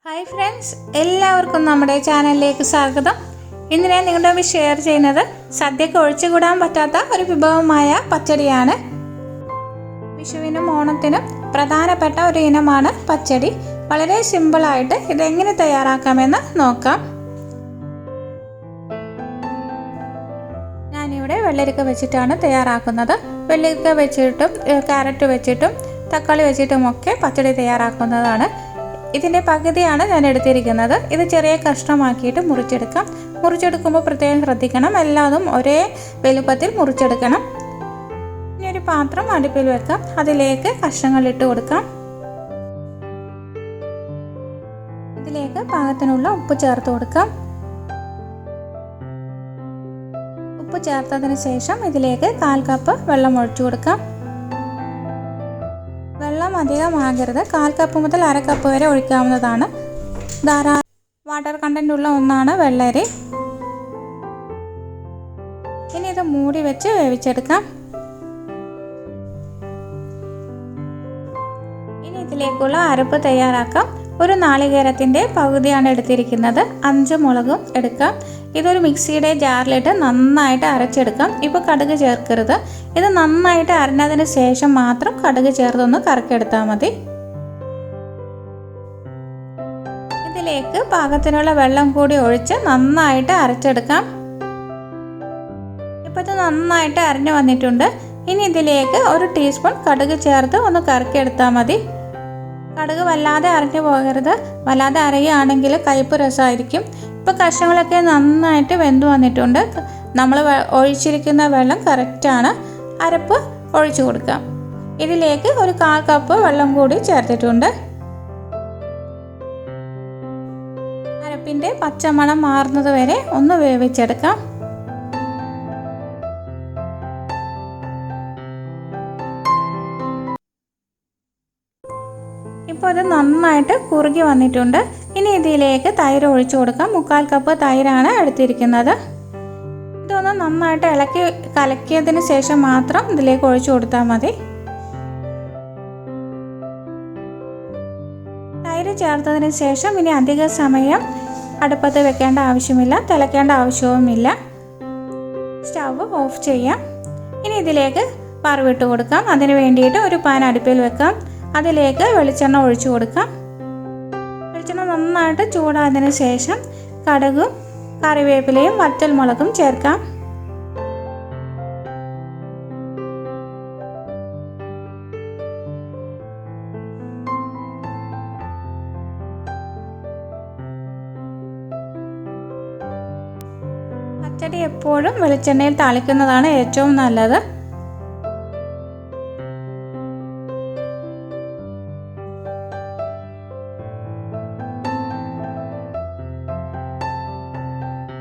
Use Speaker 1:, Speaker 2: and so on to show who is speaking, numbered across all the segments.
Speaker 1: Hi friends, എല്ലാവർക്കും നമ്മുടെ ചാനലിലേക്ക് സ്വാഗതം. ഇന്ന് ഞാൻ നിങ്ങളുടെ മുമ്പിൽ ഷെയർ ചെയ്യുന്നത് സദ്യക്ക് ഒഴിച്ചുകൂടാൻ പറ്റാത്ത ഒരു വിഭവമായ പച്ചടിയാണ്. വിഷുവിനും ഓണത്തിനും പ്രധാനപ്പെട്ട ഒരു ഇനമാണ് പച്ചടി. വളരെ സിമ്പിളായിട്ട് ഇതെങ്ങനെ തയ്യാറാക്കാമെന്ന് നോക്കാം. ഞാനിവിടെ വെള്ളരിക്ക വെച്ചിട്ടാണ് തയ്യാറാക്കുന്നത്. വെള്ളരിക്ക വെച്ചിട്ടും ക്യാരറ്റ് വെച്ചിട്ടും തക്കാളി വെച്ചിട്ടുമൊക്കെ പച്ചടി തയ്യാറാക്കുന്നതാണ്. ഇതിൻ്റെ പകുതിയാണ് ഞാൻ എടുത്തിരിക്കുന്നത്. ഇത് ചെറിയ കഷ്ണമാക്കിയിട്ട് മുറിച്ചെടുക്കാം. മുറിച്ചെടുക്കുമ്പോൾ പ്രത്യേകം ശ്രദ്ധിക്കണം, എല്ലാതും ഒരേ വലുപ്പത്തിൽ മുറിച്ചെടുക്കണം. ഇനി ഒരു പാത്രം അടുപ്പിൽ വെക്കാം. അതിലേക്ക് കഷ്ണങ്ങൾ ഇട്ട് കൊടുക്കാം. ഇതിലേക്ക് പാകത്തിനുള്ള ഉപ്പ് ചേർത്ത് കൊടുക്കാം. ഉപ്പ് ചേർത്തതിന് ശേഷം ഇതിലേക്ക് 1/4 കപ്പ് വെള്ളം ഒഴിച്ചു കൊടുക്കാം. വെള്ളം അധികമാകരുത്. 1/4 കപ്പ് മുതൽ 1/2 കപ്പ് വരെ ഒഴിക്കാവുന്നതാണ്. ധാരാളം വാട്ടർ കണ്ടന്റ് ഉള്ള ഒന്നാണ് വെള്ളരി. ഇനി ഇത് മൂടി വെച്ച് വേവിച്ചെടുക്കാം. ഇനി ഇതിലേക്കുള്ള അരപ്പ് തയ്യാറാക്കാം. ഒരു നാളികേരത്തിൻ്റെ പകുതിയാണ് എടുത്തിരിക്കുന്നത്. 5 മുളകും എടുക്കാം. ഇതൊരു മിക്സിയുടെ ജാറിലിട്ട് നന്നായിട്ട് അരച്ചെടുക്കാം. ഇപ്പോൾ കടുക് ചേർക്കരുത്. ഇത് നന്നായിട്ട് അരഞ്ഞതിന് ശേഷം മാത്രം കടുക് ചേർത്തൊന്ന് കറക്കിയെടുത്താൽ മതി. ഇതിലേക്ക് പാകത്തിനുള്ള വെള്ളം കൂടി ഒഴിച്ച് നന്നായിട്ട് അരച്ചെടുക്കാം. ഇപ്പോൾ ഇത് നന്നായിട്ട് അരഞ്ഞു വന്നിട്ടുണ്ട്. ഇനി ഇതിലേക്ക് 1 ടീസ്പൂൺ കടുക് ചേർത്ത് ഒന്ന് കറക്കിയെടുത്താൽ മതി. കടുക് വല്ലാതെ അരഞ്ഞു പോകരുത്. വല്ലാതെ അരയുകയാണെങ്കിൽ കയ്പ്പ് രസമായിരിക്കും. ഇപ്പോൾ കഷ്ണങ്ങളൊക്കെ നന്നായിട്ട് വെന്ത് വന്നിട്ടുണ്ട്. നമ്മൾ ഒഴിച്ചിരിക്കുന്ന വെള്ളം കറക്റ്റാണ്. അരപ്പ് ഒഴിച്ചു കൊടുക്കാം. ഇതിലേക്ക് ഒരു 1/4 കപ്പ് വെള്ളം കൂടി ചേർത്തിട്ടുണ്ട്. അരപ്പിൻ്റെ പച്ചമണം മാറുന്നത് വരെ ഒന്ന് വേവിച്ചെടുക്കാം. ഇപ്പോൾ ഇത് നന്നായിട്ട് കുറുകി വന്നിട്ടുണ്ട്. ഇനി ഇതിലേക്ക് തൈര് ഒഴിച്ചു കൊടുക്കാം. 1/4 കപ്പ് തൈരാണ് എടുത്തിരിക്കുന്നത്. ഇതൊന്ന് നന്നായിട്ട് ഇളക്കി കലക്കിയതിന് ശേഷം മാത്രം ഇതിലേക്ക് ഒഴിച്ചു കൊടുത്താൽ മതി. തൈര് ചേർത്തതിന് ശേഷം ഇനി അധിക സമയം അടുപ്പത്ത് വെക്കേണ്ട ആവശ്യമില്ല, തിളയ്ക്കേണ്ട ആവശ്യവുമില്ല. സ്റ്റവ് ഓഫ് ചെയ്യാം. ഇനി ഇതിലേക്ക് വറവിട്ട് കൊടുക്കാം. അതിന് വേണ്ടിയിട്ട് ഒരു പാൻ അടുപ്പിൽ വെക്കാം. അതിലേക്ക് വെളിച്ചെണ്ണ ഒഴിച്ചു കൊടുക്കാം. വെളിച്ചെണ്ണ നന്നായിട്ട് ചൂടായതിനു ശേഷം കടുകും കറിവേപ്പിലയും വറ്റൽമുളകും ചേർക്കാം. പച്ചടി എപ്പോഴും വെളിച്ചെണ്ണയിൽ താളിക്കുന്നതാണ് ഏറ്റവും നല്ലത്.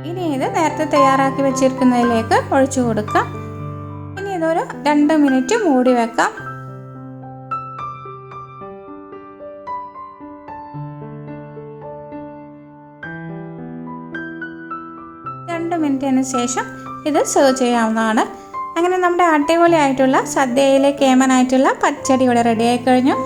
Speaker 1: ഇനി ഇത് നേരത്തെ തയ്യാറാക്കി വെച്ചിരിക്കുന്നതിലേക്ക് ഒഴിച്ചു കൊടുക്കാം. ഇനി ഇതൊരു 2 മിനിറ്റ് മൂടി വെക്കാം. 2 മിനിറ്റിന് ശേഷം ഇത് സെർവ് ചെയ്യാവുന്നതാണ്. അങ്ങനെ നമ്മുടെ അടിപൊളിയായിട്ടുള്ള സദ്യയിലെ കേമനായിട്ടുള്ള പച്ചടി ഇവിടെ റെഡി ആയി കഴിഞ്ഞു.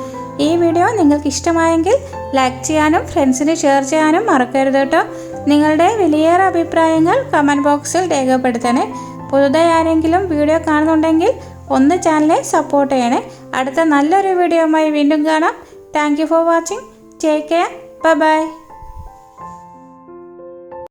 Speaker 1: ഈ വീഡിയോ നിങ്ങൾക്ക് ഇഷ്ടമായെങ്കിൽ ലൈക്ക് ചെയ്യാനും ഫ്രണ്ട്സിന് ഷെയർ ചെയ്യാനും മറക്കരുത് കേട്ടോ. നിങ്ങളുടെ വിലയേറെ അഭിപ്രായങ്ങൾ കമൻറ്റ് ബോക്സിൽ രേഖപ്പെടുത്തണേ. പുതുതായി ആരെങ്കിലും വീഡിയോ കാണുന്നുണ്ടെങ്കിൽ ഒന്ന് ചാനലിനെ സപ്പോർട്ട് ചെയ്യണേ. അടുത്ത നല്ലൊരു വീഡിയോയുമായി വീണ്ടും കാണാം. Thank you for watching. Take care. Bye bye.